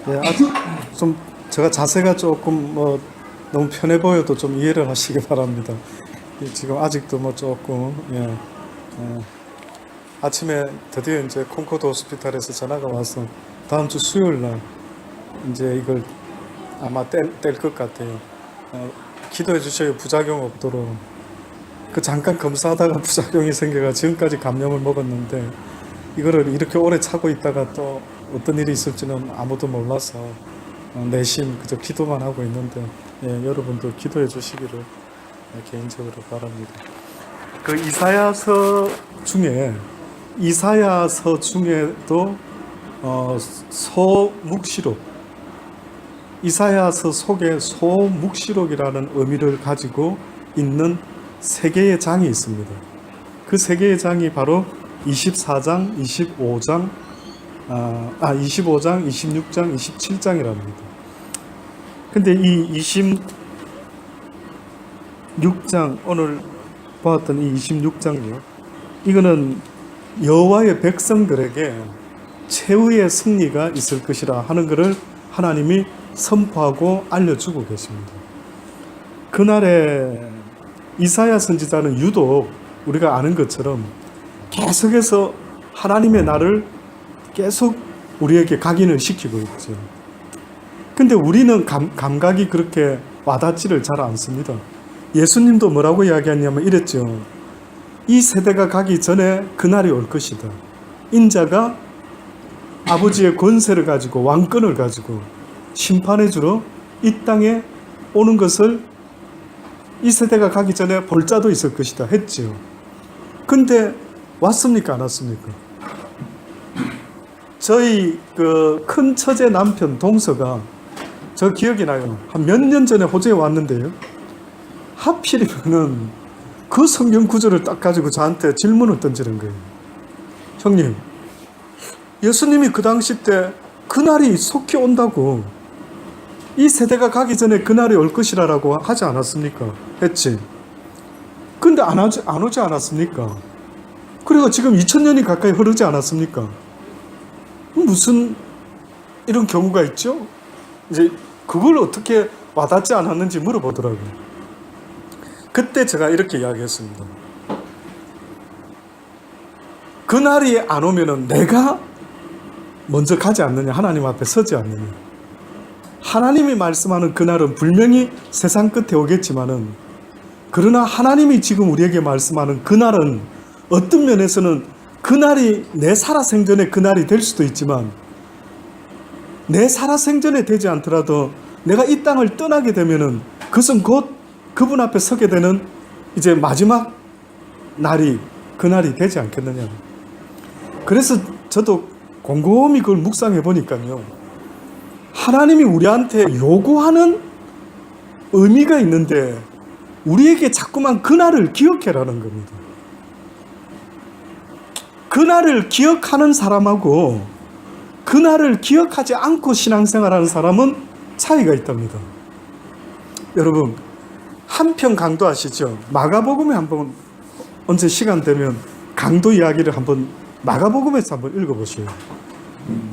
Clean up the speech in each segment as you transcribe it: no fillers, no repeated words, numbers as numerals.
예, 아주 좀 제가 자세가 조금 너무 편해 보여도 좀 이해를 하시기 바랍니다. 지금 아직도 조금 아침에 드디어 이제 콩코드 호스피탈에서 전화가 와서 다음 주 수요일 날 이제 이걸 아마 뗄 것 같아요. 기도해 주셔요. 부작용 없도록. 그 잠깐 검사하다가 부작용이 생겨가 지금까지 감염을 먹었는데 이거를 이렇게 오래 차고 있다가 또 어떤 일이 있을지는 아무도 몰라서 내심 그저 기도만 하고 있는데 여러분도 기도해 주시기를 개인적으로 바랍니다. 그 이사야서 중에도 소묵시록, 이사야서 속에 소묵시록이라는 의미를 가지고 있는 세 개의 장이 있습니다. 그 세 개의 장이 바로 24장, 25장, 26장, 27장이랍니다. 근데 이 26장, 오늘 보았던 이 26장이요. 이거는 여호와의 백성들에게 최후의 승리가 있을 것이라 하는 것을 하나님이 선포하고 알려주고 계십니다. 그날에 이사야 선지자는 유독 우리가 아는 것처럼 계속해서 하나님의 날을 계속 우리에게 각인을 시키고 있죠. 근데 우리는 감각이 그렇게 와닿지를 잘 않습니다. 예수님도 뭐라고 이야기했냐면 이랬죠. 이 세대가 가기 전에 그날이 올 것이다. 인자가 아버지의 권세를 가지고 왕권을 가지고 심판해 주러 이 땅에 오는 것을 이 세대가 가기 전에 볼 자도 있을 것이다 했죠. 근데 왔습니까? 안 왔습니까? 저희 그 큰 처제 남편 동서가 저 기억이 나요. 한 몇 년 전에 호주에 왔는데요. 하필이면은 그 성경 구절을 딱 가지고 저한테 질문을 던지는 거예요. 형님, 예수님이 그 당시 때 그날이 속히 온다고 이 세대가 가기 전에 그날이 올 것이라고 하지 않았습니까? 했지. 근데 안 오지 않았습니까? 그리고 지금 2000년이 가까이 흐르지 않았습니까? 무슨 이런 경우가 있죠? 이제 그걸 어떻게 와닿지 않았는지 물어보더라고요. 그때 제가 이렇게 이야기했습니다. 그날이 안 오면은 내가 먼저 가지 않느냐, 하나님 앞에 서지 않느냐. 하나님이 말씀하는 그날은 분명히 세상 끝에 오겠지만은, 그러나 하나님이 지금 우리에게 말씀하는 그날은 어떤 면에서는 그날이 내 살아생전에 그날이 될 수도 있지만, 내 살아생전에 되지 않더라도 내가 이 땅을 떠나게 되면은 그것은 곧 그분 앞에 서게 되는 이제 마지막 날이 그날이 되지 않겠느냐. 그래서 저도 곰곰이 그걸 묵상해 보니까요, 하나님이 우리한테 요구하는 의미가 있는데 우리에게 자꾸만 그날을 기억해라는 겁니다. 그날을 기억하는 사람하고 그날을 기억하지 않고 신앙생활하는 사람은 차이가 있답니다. 여러분, 한편 강도 아시죠? 마가복음에 한번 언제 시간 되면 강도 이야기를 한번 마가복음에서 한번 읽어보세요.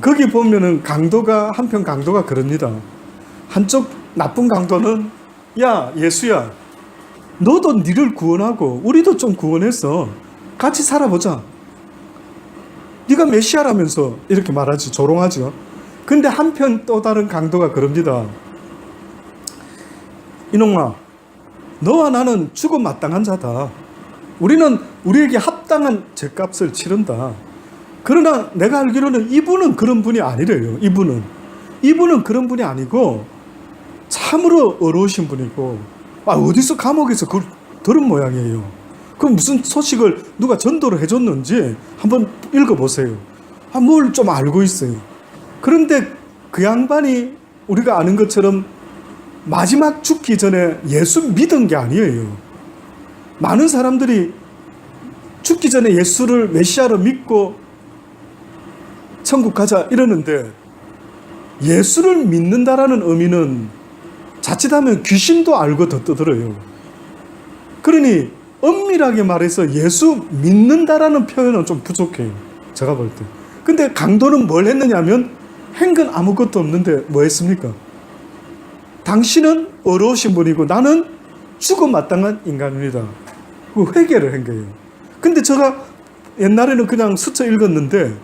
거기 보면은 한편 강도가 그럽니다. 한쪽 나쁜 강도는 야 예수야, 너도 니를 구원하고 우리도 좀 구원해서 같이 살아보자. 네가 메시아라면서 이렇게 말하지, 조롱하죠. 근데 한편 또 다른 강도가 그럽니다. 이놈아, 너와 나는 죽음 마땅한 자다. 우리는 우리에게 합당한 죗값을 치른다. 그러나 내가 알기로는 이분은 그런 분이 아니래요. 이분은 그런 분이 아니고 참으로 어려우신 분이고, 어디서 감옥에서 그걸 들은 모양이에요. 그럼 무슨 소식을 누가 전도를 해줬는지 한번 읽어보세요. 뭘 좀 알고 있어요. 그런데 그 양반이 우리가 아는 것처럼 마지막 죽기 전에 예수 믿은 게 아니에요. 많은 사람들이 죽기 전에 예수를 메시아로 믿고 천국 가자 이러는데, 예수를 믿는다라는 의미는 자칫하면 귀신도 알고 더 떠들어요. 그러니 엄밀하게 말해서 예수 믿는다라는 표현은 좀 부족해요, 제가 볼 때. 근데 강도는 뭘 했느냐면 한 건 아무것도 없는데 뭐 했습니까? 당신은 어려우신 분이고 나는 죽음 마땅한 인간입니다. 그 회개를 한 거예요. 근데 제가 옛날에는 그냥 스쳐 읽었는데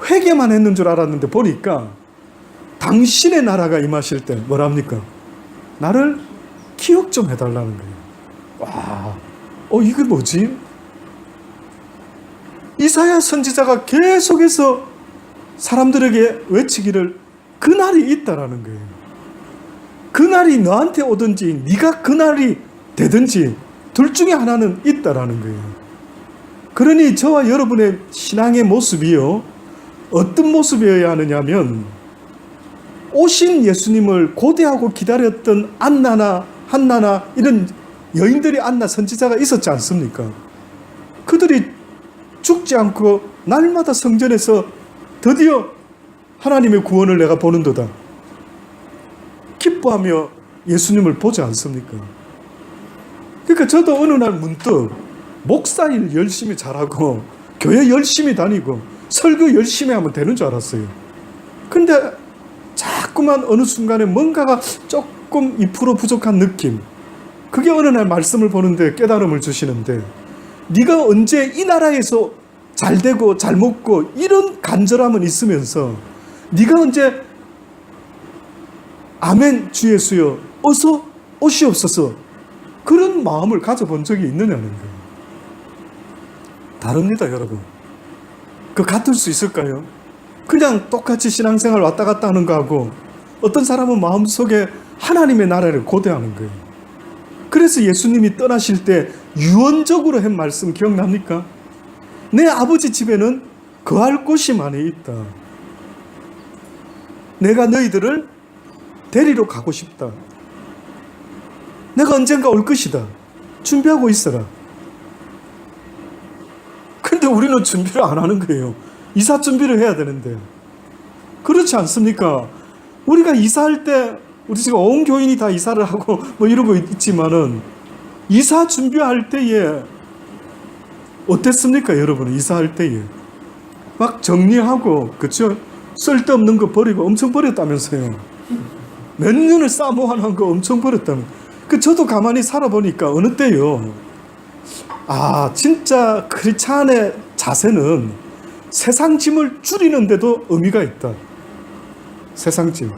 회개만 했는 줄 알았는데 보니까 당신의 나라가 임하실 때 뭐랍니까? 나를 기억 좀 해달라는 거예요. 와, 이게 뭐지? 이사야 선지자가 계속해서 사람들에게 외치기를 그날이 있다라는 거예요. 그날이 너한테 오든지 네가 그날이 되든지 둘 중에 하나는 있다라는 거예요. 그러니 저와 여러분의 신앙의 모습이요, 어떤 모습이어야 하느냐면 오신 예수님을 고대하고 기다렸던 안나나 한나나 이런 여인들이 안나 선지자가 있었지 않습니까? 그들이 죽지 않고 날마다 성전에서 드디어 하나님의 구원을 내가 보는도다 기뻐하며 예수님을 보지 않습니까? 그러니까 저도 어느 날 문득 목사일 열심히 잘하고 교회 열심히 다니고 설교 열심히 하면 되는 줄 알았어요. 근데 자꾸만 어느 순간에 뭔가가 조금 2% 부족한 느낌, 그게 어느 날 말씀을 보는데 깨달음을 주시는데, 네가 언제 이 나라에서 잘 되고 잘 먹고 이런 간절함은 있으면서 네가 언제 아멘 주 예수여 어서 오시옵소서 그런 마음을 가져본 적이 있느냐는 거예요. 다릅니다, 여러분. 그 같을 수 있을까요? 그냥 똑같이 신앙생활 왔다 갔다 하는 거하고 어떤 사람은 마음속에 하나님의 나라를 고대하는 거예요. 그래서 예수님이 떠나실 때 유언적으로 한 말씀 기억납니까? 내 아버지 집에는 거할 곳이 많이 있다. 내가 너희들을 데리러 가고 싶다. 내가 언젠가 올 것이다. 준비하고 있어라. 근데 우리는 준비를 안 하는 거예요. 이사 준비를 해야 되는데. 그렇지 않습니까? 우리가 이사할 때 우리 지금 온 교인이 다 이사를 하고 뭐 이러고 있지만은 이사 준비할 때에 어땠습니까, 여러분은? 이사할 때에 막 정리하고, 그렇죠? 쓸데없는 거 버리고 엄청 버렸다면서요. 몇 년을 쌓아모아놓은 거 엄청 버렸다면. 저도 가만히 살아보니까 어느 때요, 진짜 크리스찬의 자세는 세상 짐을 줄이는데도 의미가 있다. 세상 짐.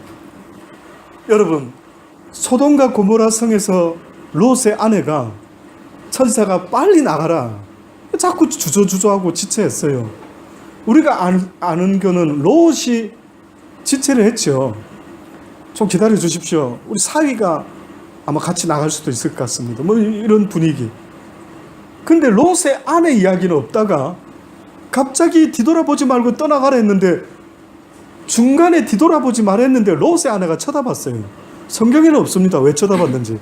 여러분, 소돔과 고모라 성에서 롯의 아내가 천사가 빨리 나가라 자꾸 주저주저하고 지체했어요. 우리가 아는 거는 롯이 지체를 했죠. 좀 기다려 주십시오. 우리 사위가 아마 같이 나갈 수도 있을 것 같습니다. 뭐 이런 분위기. 근데 롯의 아내 이야기는 없다가 갑자기 뒤돌아보지 말고 떠나가라 했는데 중간에 뒤돌아보지 말라 했는데 롯의 아내가 쳐다봤어요. 성경에는 없습니다. 왜 쳐다봤는지.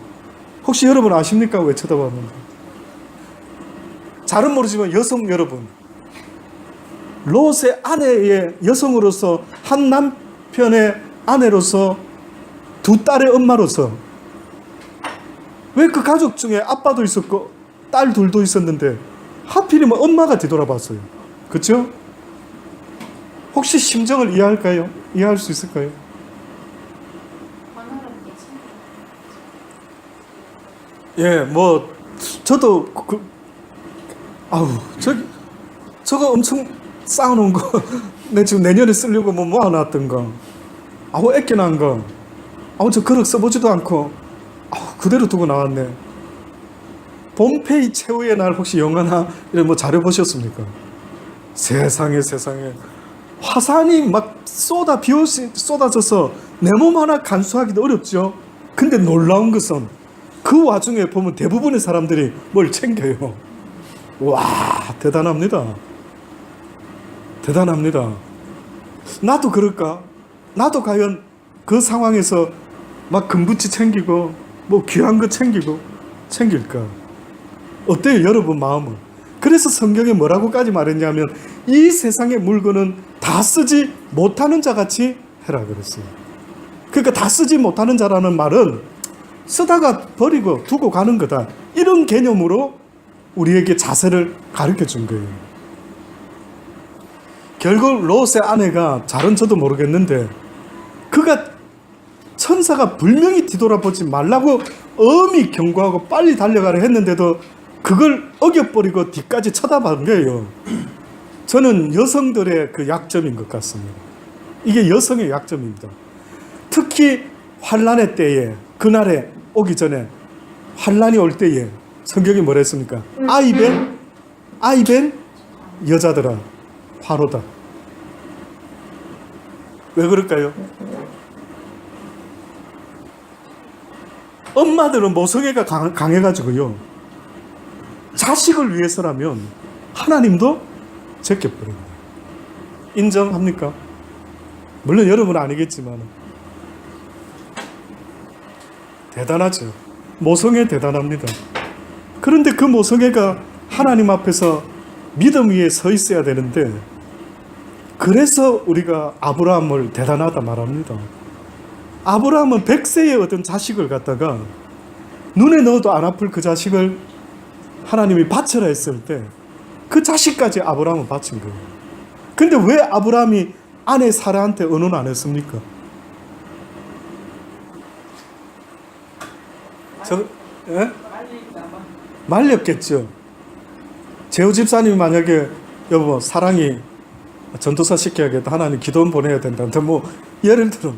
혹시 여러분 아십니까? 왜 쳐다봤는지. 잘은 모르지만 여성 여러분, 롯의 아내의 여성으로서, 한 남편의 아내로서, 두 딸의 엄마로서, 왜 그 가족 중에 아빠도 있었고 딸 둘도 있었는데 하필이면 엄마가 뒤돌아봤어요. 그렇죠? 혹시 심정을 이해할까요? 이해할 수 있을까요? 예, 뭐 저도 저거 엄청 쌓아놓은 거 내 지금 내년에 쓰려고 뭐 모아놨던 거, 애껴난 거, 저 그릇 써보지도 않고 그대로 두고 나왔네. 봄페이 최후의 날 혹시 영화나 이런 뭐 자료 보셨습니까? 세상에 화산이 막 쏟아져서 내 몸 하나 간수하기도 어렵죠. 근데 놀라운 것은 그 와중에 보면 대부분의 사람들이 뭘 챙겨요. 와, 대단합니다. 나도 그럴까? 나도 과연 그 상황에서 막 금부치 챙기고 뭐 귀한 거 챙길까? 어때요, 여러분 마음은? 그래서 성경에 뭐라고까지 말했냐면 이 세상의 물건은 다 쓰지 못하는 자같이 해라 그랬어요. 그러니까 다 쓰지 못하는 자라는 말은 쓰다가 버리고 두고 가는 거다, 이런 개념으로 우리에게 자세를 가르쳐 준 거예요. 결국 롯의 아내가 잘은 저도 모르겠는데 그가 천사가 분명히 뒤돌아보지 말라고 엄히 경고하고 빨리 달려가려 했는데도 그걸 어겨버리고 뒤까지 쳐다본 거예요. 저는 여성들의 그 약점인 것 같습니다. 이게 여성의 약점입니다. 특히 환란의 때에, 그날에 오기 전에, 환란이 올 때에 성경이 뭐라 했습니까? 아이벤 여자들아 화로다. 왜 그럴까요? 엄마들은 모성애가 강해가지고요, 자식을 위해서라면 하나님도 제껴버립니다. 인정합니까? 물론 여러분은 아니겠지만 대단하죠. 모성애 대단합니다. 그런데 그 모성애가 하나님 앞에서 믿음 위에 서 있어야 되는데, 그래서 우리가 아브라함을 대단하다 말합니다. 아브라함은 100세에 얻은 자식을 갖다가 눈에 넣어도 안 아플 그 자식을 하나님이 바쳐라 했을 때 그 자식까지 아브라함은 바친 거예요. 근데 왜 아브라함이 아내 사라한테 언언 안 했습니까? 예? 말렸겠죠. 제후 집사님이 만약에 여보 사랑이 전도사 시켜야겠다, 하나님 기도원 보내야 된다, 뭐 예를 들어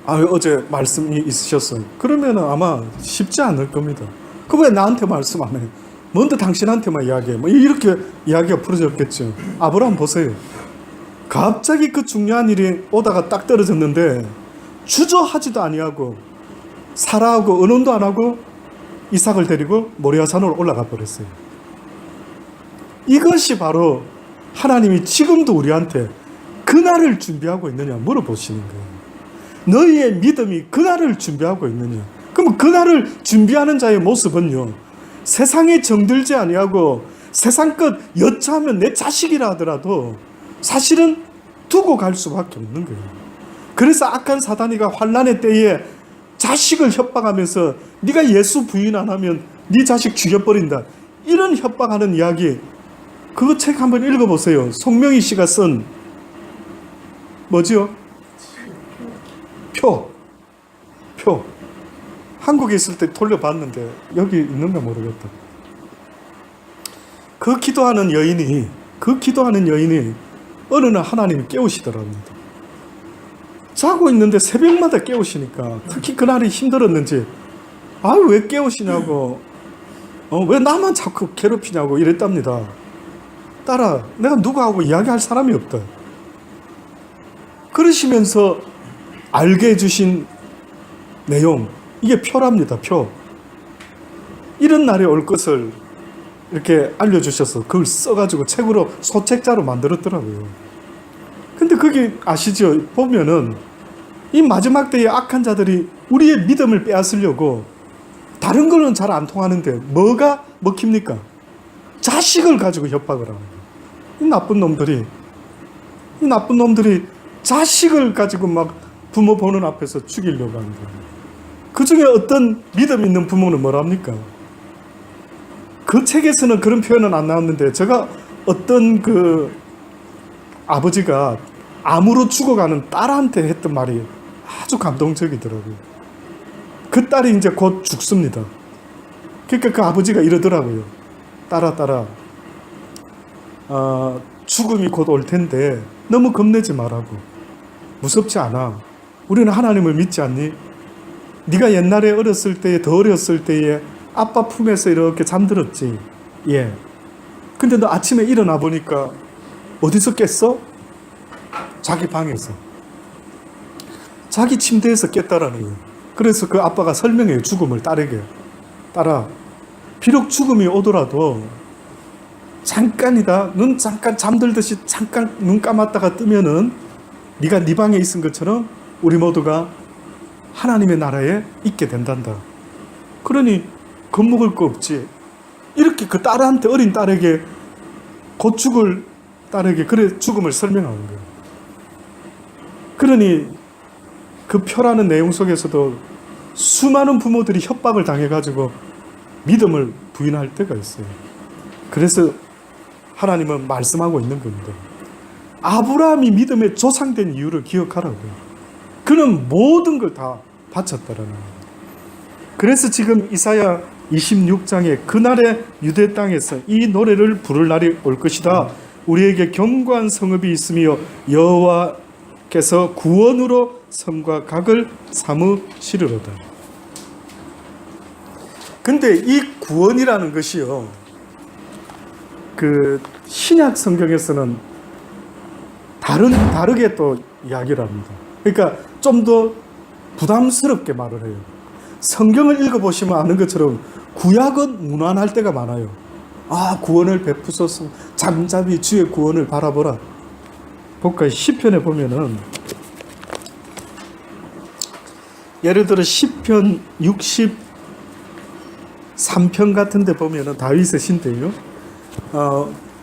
어제 말씀이 있으셨어요. 그러면은 아마 쉽지 않을 겁니다. 그 왜 나한테 말씀 안 해요? 먼저 당신한테만 이야기해. 뭐 이렇게 이야기가 풀어졌겠죠. 아브라함 보세요. 갑자기 그 중요한 일이 오다가 딱 떨어졌는데 주저하지도 아니하고 사라하고 언언도 안 하고 이삭을 데리고 모리아산으로 올라가 버렸어요. 이것이 바로 하나님이 지금도 우리한테 그날을 준비하고 있느냐 물어보시는 거예요. 너희의 믿음이 그날을 준비하고 있느냐. 그럼 그날을 준비하는 자의 모습은요, 세상에 정들지 아니하고 세상 것 여차하면 내 자식이라 하더라도 사실은 두고 갈 수밖에 없는 거예요. 그래서 악한 사단이가 환란의 때에 자식을 협박하면서 네가 예수 부인 안 하면 네 자식 죽여버린다, 이런 협박하는 이야기, 그거 책 한번 읽어보세요. 송명희 씨가 쓴 뭐지요? 표. 한국에 있을 때 돌려봤는데 여기 있는가 모르겠다. 그 기도하는 여인이 어느 날 하나님이 깨우시더랍니다. 자고 있는데 새벽마다 깨우시니까 특히 그날이 힘들었는지 왜 깨우시냐고, 왜 나만 자꾸 괴롭히냐고 이랬답니다. 딸아, 내가 누구하고 이야기할 사람이 없다. 그러시면서 알게 해주신 내용, 이게 표랍니다. 표. 이런 날이 올 것을 이렇게 알려주셔서 그걸 써가지고 책으로, 소책자로 만들었더라고요. 근데 그게 아시죠? 보면은 이 마지막 때에 악한 자들이 우리의 믿음을 빼앗으려고 다른 걸로는 잘 안 통하는데 뭐가 먹힙니까? 자식을 가지고 협박을 하는 거예요. 이 나쁜 놈들이 자식을 가지고 막 부모 보는 앞에서 죽이려고 하는 거예요. 그 중에 어떤 믿음 있는 부모는 뭐랍니까? 그 책에서는 그런 표현은 안 나왔는데 제가 어떤 그 아버지가 암으로 죽어가는 딸한테 했던 말이 아주 감동적이더라고요. 그 딸이 이제 곧 죽습니다. 그러니까 그 아버지가 이러더라고요. 딸아, 죽음이 곧 올 텐데 너무 겁내지 말라고. 무섭지 않아. 우리는 하나님을 믿지 않니? 네가 옛날에 어렸을 때에, 더 어렸을 때에 아빠 품에서 이렇게 잠들었지. 예. 근데 너 아침에 일어나 보니까 어디서 깼어? 자기 방에서. 자기 침대에서 깼다라는 거예요. 그래서 그 아빠가 설명해요. 죽음을 딸에게. 딸아, 비록 죽음이 오더라도 잠깐이다. 눈 잠깐 잠들듯이 잠깐 눈 감았다가 뜨면은 네가 네 방에 있은 것처럼 우리 모두가 하나님의 나라에 있게 된단다. 그러니 겁먹을 거 없지. 이렇게 그 딸한테, 어린 딸에게, 곧 죽을 딸에게 그래 죽음을 설명하는 거예요. 그러니 그 표라는 내용 속에서도 수많은 부모들이 협박을 당해가지고 믿음을 부인할 때가 있어요. 그래서 하나님은 말씀하고 있는 겁니다. 아브라함이 믿음의 조상된 이유를 기억하라고요. 그는 모든 걸 다 바쳤다라는 거예요. 그래서 지금 이사야 26장에 그날의 유대 땅에서 이 노래를 부를 날이 올 것이다. 우리에게 견고한 성읍이 있으며 여호와께서 구원으로 성과 각을 삼으시리로다. 근데 이 구원이라는 것이요, 그 신약 성경에서는 다르게 또 이야기를 합니다. 그러니까 좀 더 부담스럽게 말을 해요. 성경을 읽어보시면 아는 것처럼 구약은 무난할 때가 많아요. 아, 구원을 베푸소서, 잠잠히 주의 구원을 바라보라. 볼까요? 시편에 보면은 예를 들어 시편 63편 같은 데 보면은 다윗의 신데요,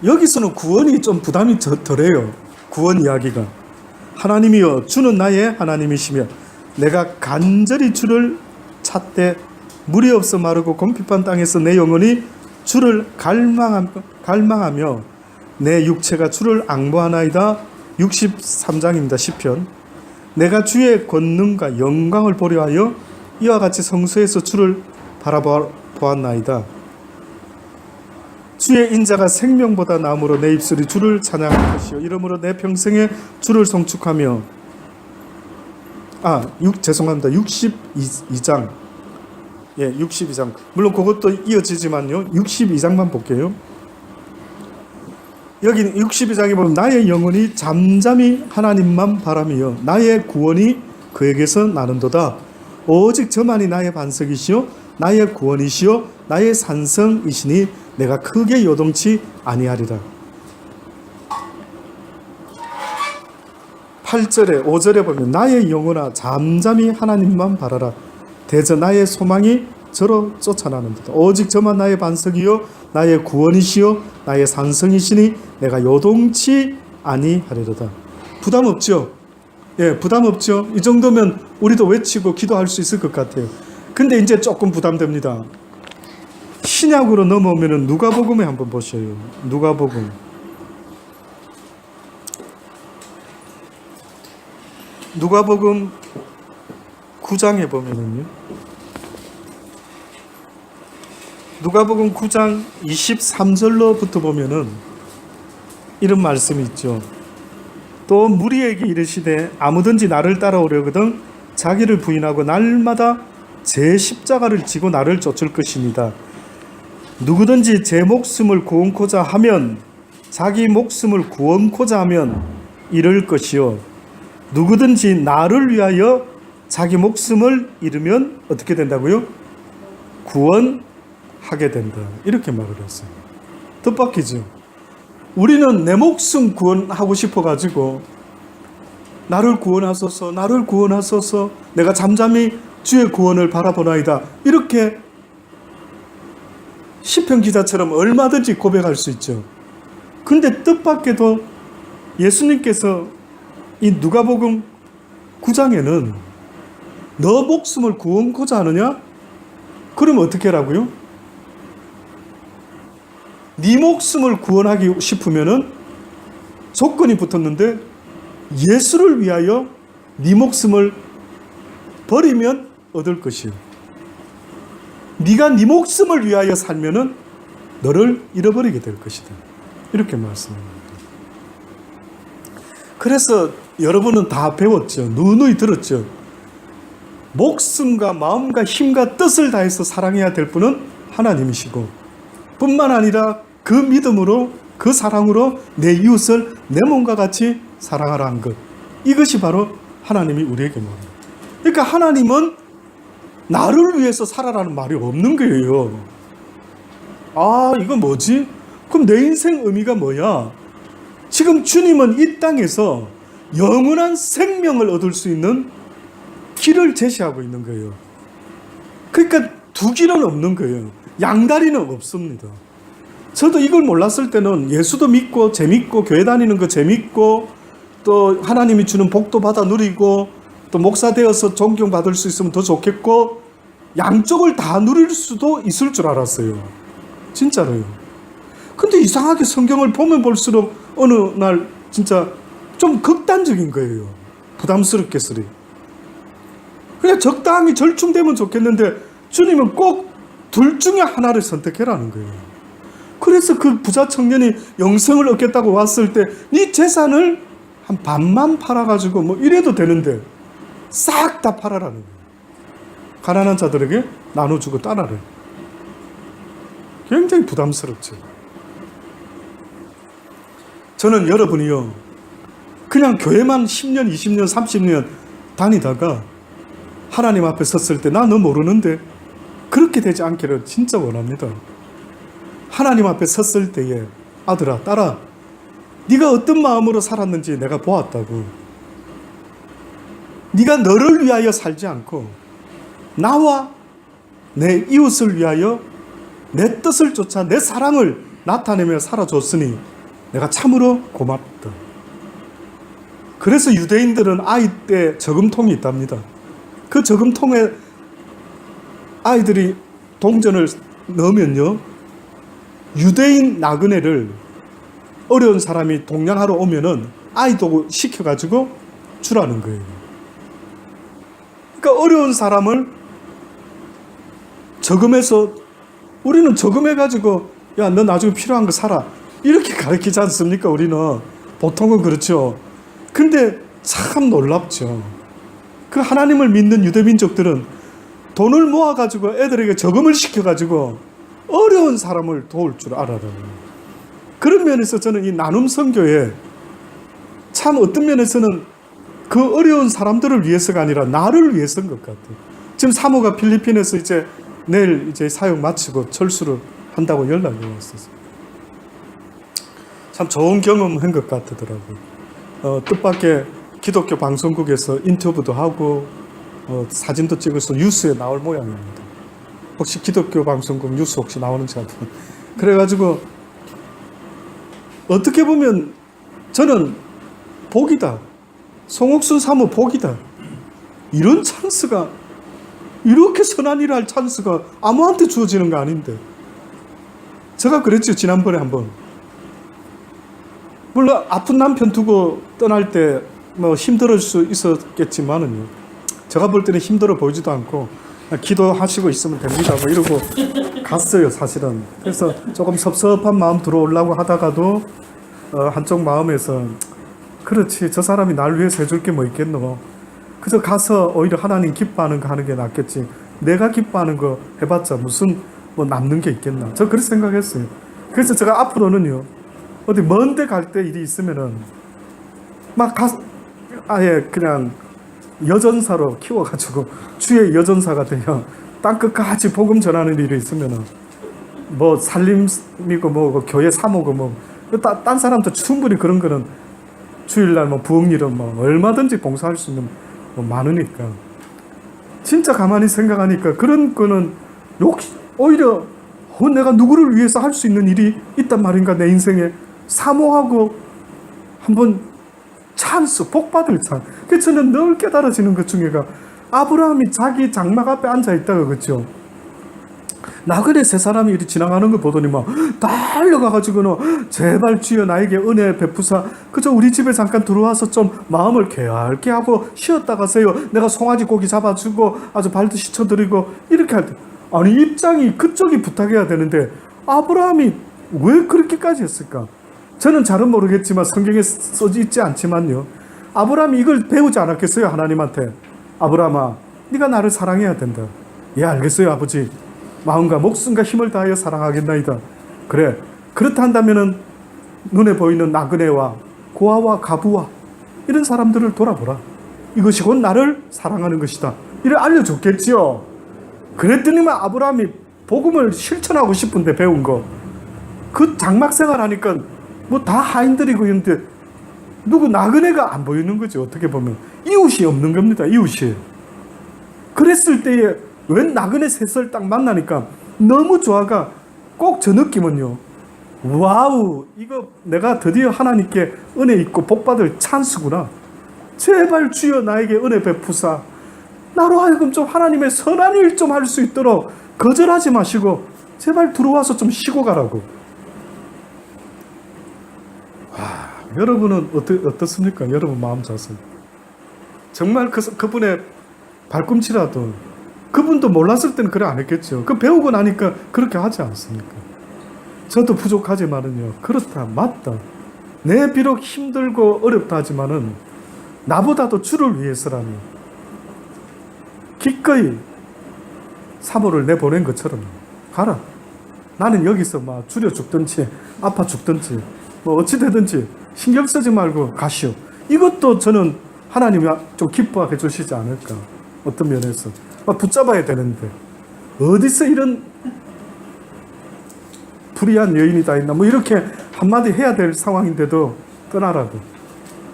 여기서는 구원이 좀 부담이 덜해요. 구원 이야기가. 하나님이여 주는 나의 하나님이시며 내가 간절히 주를 찾되 물이 없어 마르고 곰핍한 땅에서 내 영혼이 주를 갈망하며 내 육체가 주를 앙보하나이다. 63장입니다. 시편. 내가 주의 권능과 영광을 보려 하여 이와 같이 성소에서 주를 바라보았나이다. 주의 인자가 생명보다 나음으로 내 입술이 주를 찬양할 것이요 이러므로 내 평생에 주를 송축하며 죄송합니다. 62장. 예, 62장. 물론 그것도 이어지지만요. 62장만 볼게요. 여기 62장에 보면 나의 영혼이 잠잠히 하나님만 바라며 나의 구원이 그에게서 나는도다. 오직 저만이 나의 반석이시요 나의 구원이시요 나의 산성이시니 내가 크게 요동치 아니하리라. 8절에 5절에 보면 나의 영혼아 잠잠히 하나님만 바라라. 대저 나의 소망이 저로 쫓아나는도다. 오직 저만 나의 반석이요 나의 구원이시요 나의 산성이시니 내가 요동치 아니하리로다. 부담 없죠? 예, 부담 없죠? 이 정도면 우리도 외치고 기도할 수 있을 것 같아요. 근데 이제 조금 부담됩니다. 신약으로 넘어오면 누가복음에 한번 보셔요. 누가복음. 누가복음 9장에 보면은요. 누가복음 9장 23절로부터 보면은 이런 말씀이 있죠. 또 무리에게 이르시되 아무든지 나를 따라오려거든 자기를 부인하고 날마다 제 십자가를 지고 나를 쫓을 것입니다. 누구든지 제 목숨을 구원코자 하면 자기 목숨을 구원코자 하면 잃을 것이요 누구든지 나를 위하여 자기 목숨을 잃으면 어떻게 된다고요? 구원하게 된다. 이렇게 말을 했어요. 뜻밖이죠. 우리는 내 목숨 구원하고 싶어가지고 나를 구원하소서, 나를 구원하소서, 내가 잠잠히 주의 구원을 바라보나이다. 이렇게 시편 기자처럼 얼마든지 고백할 수 있죠. 근데 뜻밖에도 예수님께서 이 누가복음 9장에는 너 목숨을 구원코자 하느냐? 그럼 어떻게 하라고요? 네 목숨을 구원하기 싶으면은 조건이 붙었는데 예수를 위하여 네 목숨을 버리면 얻을 것이요. 네가 네 목숨을 위하여 살면은 너를 잃어버리게 될 것이다. 이렇게 말씀합니다. 그래서 여러분은 다 배웠죠. 누누이 들었죠. 목숨과 마음과 힘과 뜻을 다해서 사랑해야 될 분은 하나님이시고 뿐만 아니라 그 믿음으로 그 사랑으로 내 이웃을 내 몸과 같이 사랑하라 한 것. 이것이 바로 하나님이 우리에게 말합니다. 그러니까 하나님은 나를 위해서 살아라는 말이 없는 거예요. 아, 이거 뭐지? 그럼 내 인생 의미가 뭐야? 지금 주님은 이 땅에서 영원한 생명을 얻을 수 있는 길을 제시하고 있는 거예요. 그러니까 두 길은 없는 거예요. 양다리는 없습니다. 저도 이걸 몰랐을 때는 예수도 믿고 재밌고 교회 다니는 거 재밌고 또 하나님이 주는 복도 받아 누리고 또 목사 되어서 존경받을 수 있으면 더 좋겠고 양쪽을 다 누릴 수도 있을 줄 알았어요. 진짜로요. 근데 이상하게 성경을 보면 볼수록 어느 날 진짜 좀 극단적인 거예요. 부담스럽게 쓰리. 그냥 적당히 절충되면 좋겠는데 주님은 꼭 둘 중에 하나를 선택해라는 거예요. 그래서 그 부자 청년이 영생을 얻겠다고 왔을 때 네 재산을 한 반만 팔아가지고 뭐 이래도 되는데 싹 다 팔아라는 거예요. 가난한 자들에게 나눠주고 따라래. 굉장히 부담스럽죠. 저는 여러분이요, 그냥 교회만 10년, 20년, 30년 다니다가 하나님 앞에 섰을 때 나 너 모르는데 그렇게 되지 않기를 진짜 원합니다. 하나님 앞에 섰을 때에 아들아, 딸아, 네가 어떤 마음으로 살았는지 내가 보았다고. 네가 너를 위하여 살지 않고 나와 내 이웃을 위하여 내 뜻을 쫓아 내 사랑을 나타내며 살아줬으니 내가 참으로 고맙다. 그래서 유대인들은 아이 때 저금통이 있답니다. 그 저금통에 아이들이 동전을 넣으면요, 유대인 나그네를 어려운 사람이 동냥하러 오면은 아이도 시켜가지고 주라는 거예요. 그러니까 어려운 사람을 저금해서, 우리는 저금해가지고 야, 너 나중에 필요한 거 사라 이렇게 가르치지 않습니까? 우리는 보통은 그렇죠. 근데 참 놀랍죠. 그 하나님을 믿는 유대민족들은 돈을 모아가지고 애들에게 저금을 시켜가지고 어려운 사람을 도울 줄 알아요. 그런 면에서 저는 이 나눔 선교에 참 어떤 면에서는 그 어려운 사람들을 위해서가 아니라 나를 위해서인 것 같아요. 지금 사모가 필리핀에서 이제 내일 이제 사역 마치고 철수를 한다고 연락이 왔어요. 참 좋은 경험한 것 같더라고요. 뜻밖의 기독교 방송국에서 인터뷰도 하고 사진도 찍어서 뉴스에 나올 모양입니다. 혹시 기독교 방송국 뉴스 혹시 나오는지 한번. 그래가지고 어떻게 보면 저는 복이다. 송옥순 사모 복이다. 이런 찬스가, 이렇게 선한 일을 할 찬스가 아무한테 주어지는 거 아닌데. 제가 그랬죠, 지난번에 한번. 물론 아픈 남편 두고 떠날 때 뭐 힘들을 수 있었겠지만은요, 제가 볼 때는 힘들어 보이지도 않고 기도하시고 있으면 됩니다 뭐 이러고 갔어요, 사실은. 그래서 조금 섭섭한 마음 들어오려고 하다가도 한쪽 마음에서 그렇지, 저 사람이 날 위해서 해줄 게 뭐 있겠노, 그저 가서 오히려 하나님 기뻐하는 거 하는 게 낫겠지, 내가 기뻐하는 거 해봤자 무슨 뭐 남는 게 있겠나, 저 그렇게 생각했어요. 그래서 제가 앞으로는요, 어디 먼데 갈 때 일이 있으면은 막 아예 그냥 여전사로 키워가지고 주의 여전사가 되어 땅끝까지 복음 전하는 일이 있으면은 뭐 살림이고 뭐 교회 사모고 뭐 딴 사람도 충분히 그런 거는 주일날 뭐 부엌일은 뭐 얼마든지 봉사할 수 있는 뭐 많으니까, 진짜 가만히 생각하니까 그런 거는 오히려 내가 누구를 위해서 할 수 있는 일이 있단 말인가, 내 인생에 사모하고 한번 찬스, 복받을 찬스. 그래서 저는 늘 깨달아지는 것 중에가 아브라함이 자기 장막 앞에 앉아있다가, 그렇죠, 나그네 세 사람이 이렇게 지나가는 거 보더니 막 달려가가지고는 제발 주여 나에게 은혜 베푸사, 그저 우리 집에 잠깐 들어와서 좀 마음을 개알게 하고 쉬었다 가세요, 내가 송아지 고기 잡아주고 아주 발도 씻어드리고 이렇게 할 때, 아니 입장이 그쪽이 부탁해야 되는데 아브라함이 왜 그렇게까지 했을까? 저는 잘은 모르겠지만 성경에 써져 있지 않지만요, 아브라함이 이걸 배우지 않았겠어요, 하나님한테. 아브라함아, 네가 나를 사랑해야 된다. 예, 알겠어요 아버지, 마음과 목숨과 힘을 다하여 사랑하겠나이다. 그래, 그렇다 한다면은 눈에 보이는 나그네와 고아와 가부와 이런 사람들을 돌아보라. 이것이 곧 나를 사랑하는 것이다. 이를 알려줬겠지요. 그랬더니만 아브라함이 복음을 실천하고 싶은데 배운 거, 그 장막 생활 하니까 뭐 다 하인들이고 있는데 누구 나그네가 안 보이는 거죠. 어떻게 보면 이웃이 없는 겁니다. 이웃이. 그랬을 때에 웬 나그네 셋을 딱 만나니까 너무 좋아가, 꼭 저 느낌은요, 와우, 이거 내가 드디어 하나님께 은혜 있고 복받을 찬스구나. 제발 주여 나에게 은혜 베푸사, 나로 하여금 좀 하나님의 선한 일 좀 할 수 있도록 거절하지 마시고 제발 들어와서 좀 쉬고 가라고. 여러분은 어떻습니까? 여러분 마음 자세. 정말 그분의 발꿈치라도 그분도 몰랐을 때는 그래 안 했겠죠. 그 배우고 나니까 그렇게 하지 않습니까? 저도 부족하지만은요. 그렇다. 맞다. 내 비록 힘들고 어렵다 하지만은 나보다도 주를 위해서라니 기꺼이 사모를 내보낸 것처럼 가라. 나는 여기서 막 줄여 죽든지 아파 죽든지 뭐 어찌 되든지 신경 쓰지 말고 가시오. 이것도 저는 하나님이 좀 기뻐해 주시지 않을까. 어떤 면에서 막 붙잡아야 되는데 어디서 이런 불의한 여인이 다 있나 뭐 이렇게 한마디 해야 될 상황인데도 떠나라고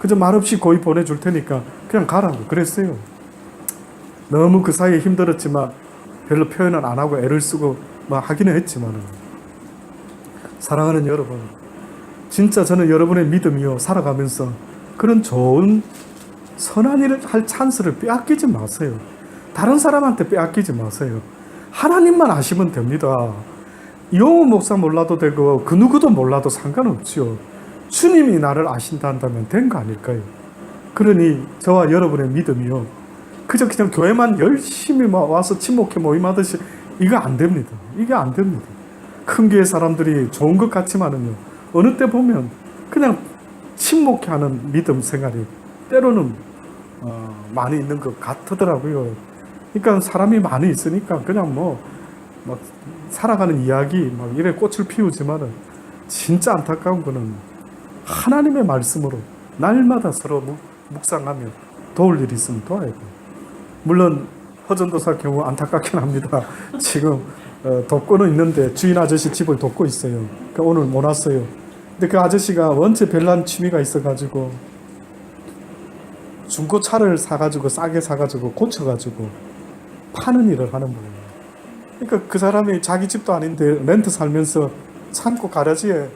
그저 말없이 고이 보내줄 테니까 그냥 가라고 그랬어요. 너무 그 사이에 힘들었지만 별로 표현은 안 하고 애를 쓰고 막 하기는 했지만 사랑하는 여러분, 진짜 저는 여러분의 믿음이요 살아가면서 그런 좋은 선한 일을 할 찬스를 빼앗기지 마세요. 다른 사람한테 빼앗기지 마세요. 하나님만 아시면 됩니다. 이용호 목사 몰라도 되고 그 누구도 몰라도 상관없지요. 주님이 나를 아신다 한다면 된 거 아닐까요? 그러니 저와 여러분의 믿음이요 그저 그냥 교회만 열심히 와서 친목회 모임하듯이 이거 안 됩니다. 이게 안 됩니다. 큰 교회 사람들이 좋은 것 같지만은요 어느 때 보면 그냥 친목회하는 믿음 생활이 때로는 많이 있는 것 같더라고요. 그러니까 사람이 많이 있으니까 그냥 막 살아가는 이야기 막 이래 꽃을 피우지만은 진짜 안타까운 거는 하나님의 말씀으로 날마다 서로 묵상하며 도울 일이 있으면 도와야 돼요. 물론 허전도사 경우 안타깝긴 합니다. 지금 돕고는 있는데 주인 아저씨 집을 돕고 있어요. 그러니까 오늘 못 왔어요. 근데 그 아저씨가 원체 별난 취미가 있어가지고 중고차를 사가지고 싸게 사가지고 고쳐가지고 파는 일을 하는 거예요. 그러니까 그 사람이 자기 집도 아닌데 렌트 살면서 창고 가라지에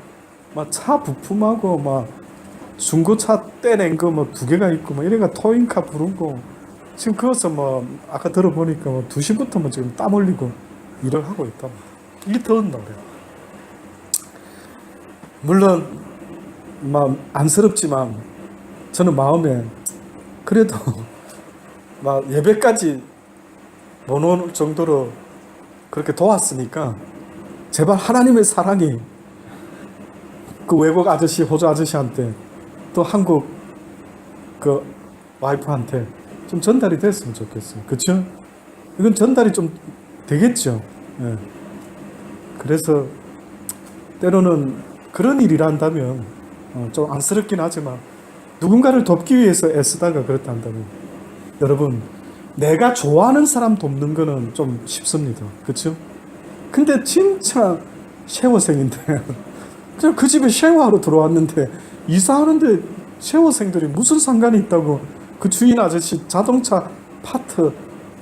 막 차 부품하고 막 중고차 떼낸 거 뭐 2개가 있고 뭐 이래가 토잉카 부른 거 지금 그것을 뭐 아까 들어보니까 뭐 2시부터 뭐 지금 땀 흘리고 일을 하고 있다. 이게 더운 노래. 물론 막 안쓰럽지만 저는 마음에 그래도 막 예배까지 못 올 정도로 그렇게 도왔으니까 제발 하나님의 사랑이 그 외국 아저씨, 호주 아저씨한테 또 한국 그 와이프한테 좀 전달이 됐으면 좋겠어요. 그렇죠? 이건 전달이 좀 되겠죠. 예. 그래서 때로는 그런 일이라 한다면 좀 안쓰럽긴 하지만 누군가를 돕기 위해서 애쓰다가 그렇다 한다면 여러분 내가 좋아하는 사람 돕는 거는 좀 쉽습니다. 그렇죠? 근데 진짜 쉐어생인데 그 집에 쉐어하러 들어왔는데 이사하는데 쉐어생들이 무슨 상관이 있다고 그 주인 아저씨 자동차 파트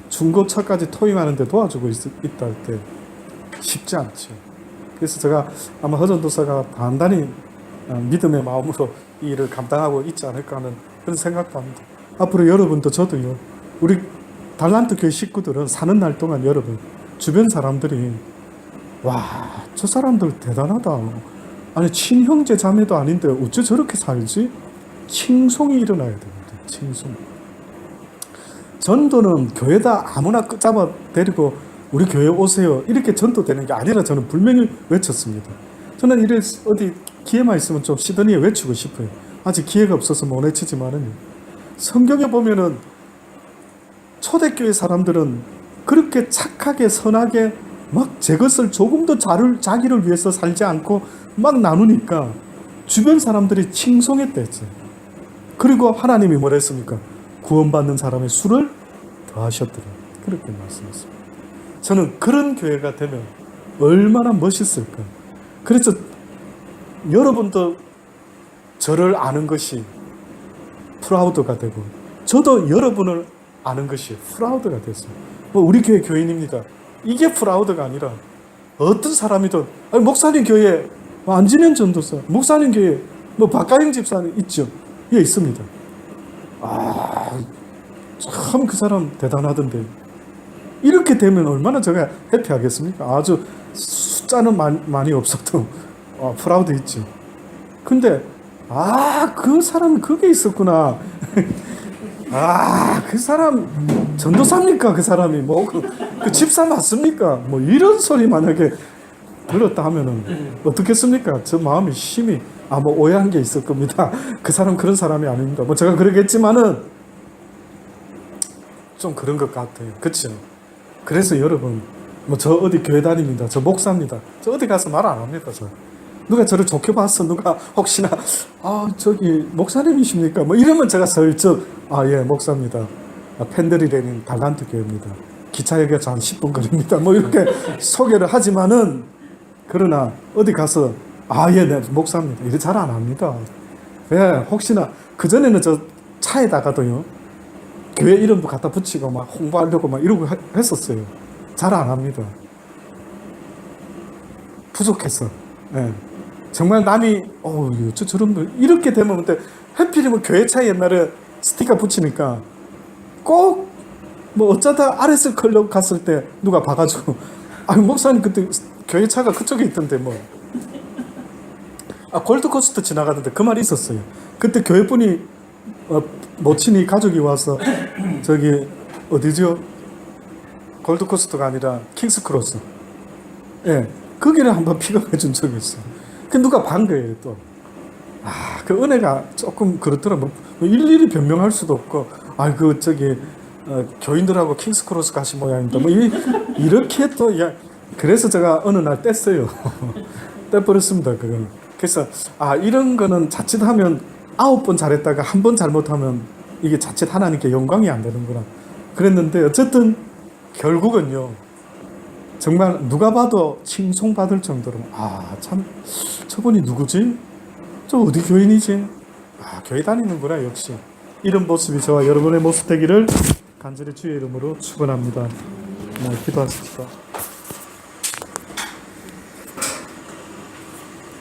중고차까지 토잉하는데 도와주고 있다 할 때 쉽지 않죠. 그래서 제가 아마 허전도사가 단단히 믿음의 마음으로 이 일을 감당하고 있지 않을까 하는 그런 생각도 합니다. 앞으로 여러분도 저도요. 우리 달란트 교회 식구들은 사는 날 동안 여러분 주변 사람들이 와, 저 사람들 대단하다. 아니 친형제 자매도 아닌데 어째 저렇게 살지? 칭송이 일어나야 됩니다. 칭송. 전도는 교회다 아무나 끝잡아 데리고 우리 교회 오세요 이렇게 전도되는 게 아니라 저는 분명히 외쳤습니다. 저는 이래 어디 기회만 있으면 좀 시드니에 외치고 싶어요. 아직 기회가 없어서 못 외치지만은 성경에 보면은 초대교회 사람들은 그렇게 착하게 선하게 막 제 것을 조금도 자기를 위해서 살지 않고 막 나누니까 주변 사람들이 칭송했댔지. 그리고 하나님이 뭐라 했습니까? 구원받는 사람의 수를 더하셨더라. 그렇게 말씀했습니다. 저는 그런 교회가 되면 얼마나 멋있을까. 그래서 여러분도 저를 아는 것이 프라우드가 되고 저도 여러분을 아는 것이 프라우드가 됐어요. 우리 교회 교인입니다. 이게 프라우드가 아니라 어떤 사람이든 목사님 교회 안진현 전도사, 목사님 교회 박가영 집사님 있죠. 예, 있습니다. 참 그 사람 대단하던데 이렇게 되면 얼마나 제가 해피하겠습니까? 아주 숫자는 많이 없어도 프라우드 있죠. 근데 아, 그 사람 그게 있었구나. 아, 그 사람 전도사입니까? 그 사람이 뭐 그 집사 맞습니까? 뭐 이런 소리 만약에 들었다 하면은 어떻겠습니까? 저 마음이 심히 뭐 오해한 게 있을 겁니다. 그 사람 그런 사람이 아닙니다. 뭐 제가 그러겠지만은 좀 그런 것 같아요. 그렇죠? 그래서 여러분, 뭐 저 어디 교회 다닙니다. 저 목사입니다. 저 어디 가서 말 안 합니다. 저 누가 저를 좋게 봤어. 누가 혹시나 저기 목사님이십니까? 뭐 이러면 제가 슬쩍 예, 목사입니다. 펜들이 내린 달란트 교회입니다. 기차역에서 한 10분 거리입니다. 뭐 이렇게 소개를 하지만은 그러나 어디 가서 예, 네, 목사입니다. 이래 잘 안 합니다. 왜? 혹시나 그전에는 저 차에다가도요. 교회 이름도 갖다 붙이고 막 홍보하려고 막 이러고 했었어요. 잘 안 합니다. 부족해서. 예. 정말 남이 저런 걸 이렇게 되면 근데 하필이면 교회 차에 옛날에 스티커 붙이니까 꼭 뭐 어쩌다 아레스 클럽 갔을 때 누가 봐가지고 목사님 그때 교회 차가 그쪽에 있던데 뭐 골드코스트 지나가던데 그 말이 있었어요. 그때 교회 분이 모친이 가족이 와서 저기 어디죠? 골드코스트가 아니라 킹스크로스. 예, 거기를 한번 픽업해 준 적이 있어요. 그 누가 반 거예요 또. 그 은혜가 조금 그렇더라고. 뭐 일일이 변명할 수도 없고 그 저기 교인들하고 킹스크로스 가신 모양입니다. 뭐 이렇게 또 그래서 제가 어느 날 뗐어요. 떼버렸습니다 그거는. 그래서 이런 거는 자칫하면 9번 잘했다가 한 번 잘못하면 이게 자칫 하나님께 영광이 안 되는구나 그랬는데 어쨌든 결국은요 정말 누가 봐도 칭송받을 정도로 참 저분이 누구지? 저 어디 교인이지? 교회 다니는구나 역시. 이런 모습이 저와 여러분의 모습 되기를 간절히 주의 이름으로 축원합니다. 기도하십시오.